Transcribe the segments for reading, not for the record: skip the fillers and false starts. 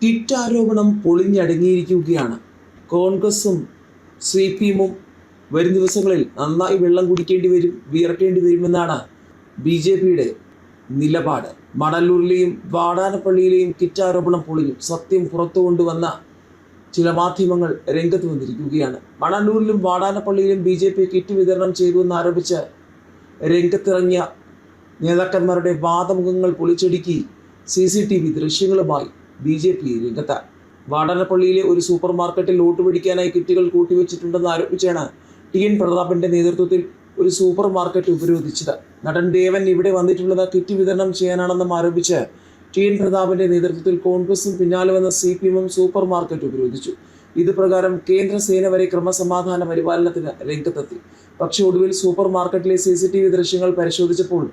Kit ആരോപണം പൊളിഞ്ഞടങ്ങിയിരിക്കുകയാണ്. കോൺഗ്രസും CPM-ഉം വരും ദിവസങ്ങളിൽ നന്നായി വെള്ളം കുടിക്കേണ്ടി വരും, വിയർക്കേണ്ടി വരുമെന്നാണ് BJPയുടെ നിലപാട്. മണലൂരിലെയും വാടാനപ്പള്ളിയിലെയും കിറ്റ് ആരോപണം പൊളിഞ്ഞു. സത്യം പുറത്തു കൊണ്ടുവന്ന ചില മാധ്യമങ്ങൾ രംഗത്ത് വന്നിരിക്കുകയാണ്. മണലൂരിലും വാടാനപ്പള്ളിയിലും BJP കിറ്റ് വിതരണം ചെയ്തുവെന്നാരോപിച്ച് രംഗത്തിറങ്ങിയ നേതാക്കന്മാരുടെ വാദമുഖങ്ങൾ പൊളിച്ചടുക്കി CCTV ദൃശ്യങ്ങളുമായി BJP രംഗത്ത്. വാടാനപ്പള്ളിയിലെ ഒരു സൂപ്പർ മാർക്കറ്റിൽ വോട്ട് പിടിക്കാനായി കിറ്റുകൾ കൂട്ടിവെച്ചിട്ടുണ്ടെന്ന് ആരോപിച്ചാണ് TN പ്രതാപന്റെ നേതൃത്വത്തിൽ ഒരു സൂപ്പർ മാർക്കറ്റ് ഉപരോധിച്ചത്. നടൻ ദേവൻ ഇവിടെ വന്നിട്ടുള്ളത് കിറ്റ് വിതരണം ചെയ്യാനാണെന്നും ആരോപിച്ച് TN പ്രതാപന്റെ നേതൃത്വത്തിൽ കോൺഗ്രസും പിന്നാലെ വന്ന CPM-ഉം സൂപ്പർ മാർക്കറ്റ് ഉപരോധിച്ചു. ഇത് പ്രകാരം കേന്ദ്ര സേന വരെ ക്രമസമാധാന പരിപാലനത്തിന് രംഗത്തെത്തി. പക്ഷേ ഒടുവിൽ സൂപ്പർ മാർക്കറ്റിലെ CCTV ദൃശ്യങ്ങൾ പരിശോധിച്ചപ്പോൾ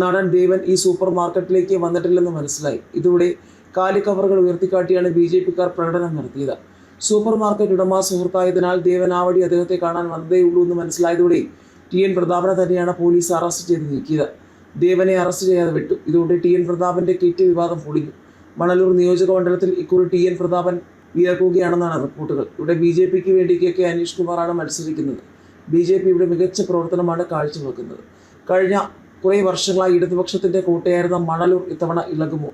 നടൻ ദേവൻ ഈ സൂപ്പർ മാർക്കറ്റിലേക്ക് വന്നിട്ടില്ലെന്ന് മനസ്സിലായി. ഇതോടെ കാലിക്കവറുകൾ ഉയർത്തിക്കാട്ടിയാണ് BJP-ക്കാർ പ്രകടനം നടത്തിയത്. സൂപ്പർ മാർക്കറ്റ് ഉടമ സുഹൃത്തായതിനാൽ ദേവൻ ആ വഴി അദ്ദേഹത്തെ കാണാൻ വന്നതേയുള്ളൂ എന്ന് മനസ്സിലായതോടെ TN പ്രതാപനെ തന്നെയാണ് പോലീസ് അറസ്റ്റ് ചെയ്ത് നീക്കിയത്. ദേവനെ അറസ്റ്റ് ചെയ്യാതെ വിട്ടു. ഇതോടെ TN പ്രതാപന്റെ കിറ്റ് വിവാദം പൊളിഞ്ഞു. മണലൂർ നിയോജക മണ്ഡലത്തിൽ ഇക്കുറി TN പ്രതാപൻ വിയർക്കുകയാണെന്നാണ് റിപ്പോർട്ടുകൾ. ഇവിടെ BJP-ക്ക് വേണ്ടി KK അനീഷ് കുമാറാണ് മത്സരിക്കുന്നത്. BJP ഇവിടെ മികച്ച പ്രവർത്തനമാണ് കാഴ്ചവെക്കുന്നത്. കഴിഞ്ഞ കുറേ വർഷങ്ങളായി ഇടതുപക്ഷത്തിന്റെ കോട്ടയായിരുന്ന മണലൂർ ഇത്തവണ ഇളകുമോ,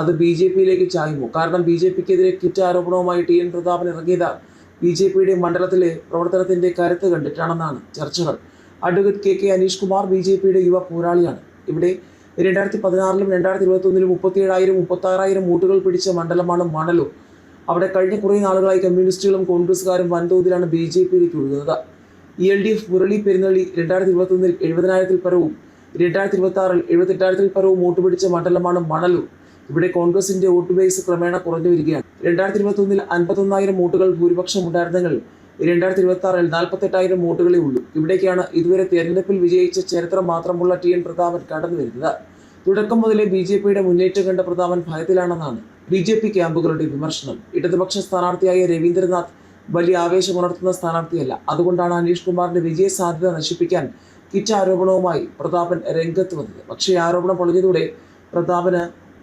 അത് BJP-യിലേക്ക് ചായുമോ? കാരണം BJP-ക്കെതിരെ കിറ്റ് ആരോപണവുമായി TN പ്രതാപൻ ഇറങ്ങിയത് BJP-യുടെ മണ്ഡലത്തിലെ പ്രവർത്തനത്തിന്റെ കരുത്ത് കണ്ടിട്ടാണെന്നാണ് ചർച്ചകൾ. അഡ്വക്കേറ്റ് KK അനീഷ് കുമാർ BJP-യുടെ യുവ പോരാളിയാണ്. ഇവിടെ 2016-ലും 2021-ലും 37,000, 36,000 വോട്ടുകൾ പിടിച്ച മണ്ഡലമാണ് മണലൂർ. അവിടെ കഴിഞ്ഞ കുറേ നാളുകളായി കമ്മ്യൂണിസ്റ്റുകളും കോൺഗ്രസ്സുകാരും വൻതോതിലാണ് BJP-യിലേക്ക് ഒഴുകുന്നത്. LDF മുരളി പെരുന്നള്ളി 2021-ൽ 70,000-ൽ പരവും 2026-ൽ 78,000-ൽ പരവും വോട്ട് പിടിച്ച മണ്ഡലമാണ് മണലൂർ. ഇവിടെ കോൺഗ്രസിന്റെ വോട്ട് ബേസ് ക്രമേണ കുറഞ്ഞു വരികയാണ്. 2021-ൽ 51,000 വോട്ടുകൾ ഭൂരിപക്ഷം ഉണ്ടായിരുന്നെങ്കിൽ 2026-ൽ 48,000 വോട്ടുകളേ ഉള്ളൂ. ഇവിടേക്കാണ് ഇതുവരെ തെരഞ്ഞെടുപ്പിൽ വിജയിച്ച ചരിത്രം മാത്രമുള്ള TN പ്രതാപൻ കടന്നു വരുന്നത്. തുടക്കം മുതലേ BJP-യുടെ മുന്നേറ്റം കണ്ട പ്രതാപൻ ഭയത്തിലാണെന്നാണ് BJP ക്യാമ്പുകളുടെ വിമർശനം. ഇടതുപക്ഷ സ്ഥാനാർത്ഥിയായ രവീന്ദ്രനാഥ് വലിയ ആവേശമുണർത്തുന്ന സ്ഥാനാർത്ഥിയല്ല. അതുകൊണ്ടാണ് അനീഷ് കുമാറിന്റെ വിജയ സാധ്യത നശിപ്പിക്കാൻ കിറ്റ് ആരോപണവുമായി പ്രതാപൻ രംഗത്ത് വന്നത്. പക്ഷേ ആരോപണം പൊളിഞ്ഞതോടെ പ്രതാപന്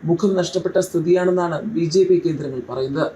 മുഖം നഷ്ടപ്പെട്ട സ്ഥിതിയാണെന്നാണ് BJP കേന്ദ്രങ്ങൾ പറയുന്നത്.